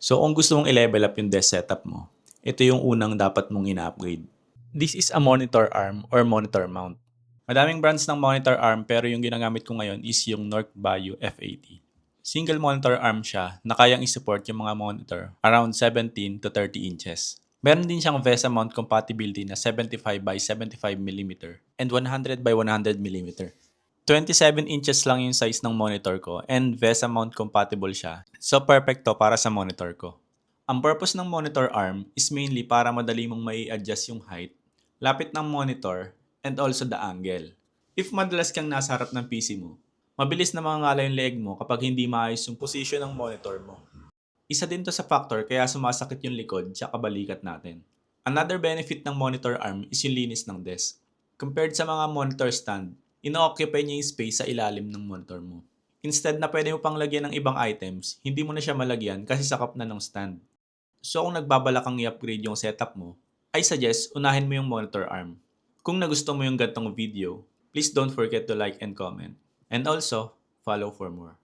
So kung gusto mong i-level up yung desk setup mo, ito yung unang dapat mong ina-upgrade. This is a monitor arm or monitor mount. Madaming brands ng monitor arm pero yung ginagamit ko ngayon is yung North Bayou F80. Single monitor arm siya na kayang i-support yung mga monitor around 17 to 30 inches. Meron din siyang VESA mount compatibility na 75 by 75 mm and 100 by 100 mm. 27 inches lang yung size ng monitor ko and VESA mount compatible siya. So perfect to para sa monitor ko. Ang purpose ng monitor arm is mainly para madali mong mai-adjust yung height, lapit ng monitor, and also the angle. If madalas kang nasa harap ng PC mo, mabilis na mangangala yung leeg mo kapag hindi maayos yung position ng monitor mo. Isa din to sa factor kaya sumasakit yung likod tsaka balikat natin. Another benefit ng monitor arm is yung linis ng desk. Compared sa mga monitor stand, ino-occupy niya yung space sa ilalim ng monitor mo. Instead na pwede mo pang lagyan ng ibang items, hindi mo na siya malagyan kasi sakop na ng stand. So kung nagbabalak kang i-upgrade yung setup mo, I suggest unahin mo yung monitor arm. Kung nagustuhan mo yung gantong video, please don't forget to like and comment. And also, follow for more.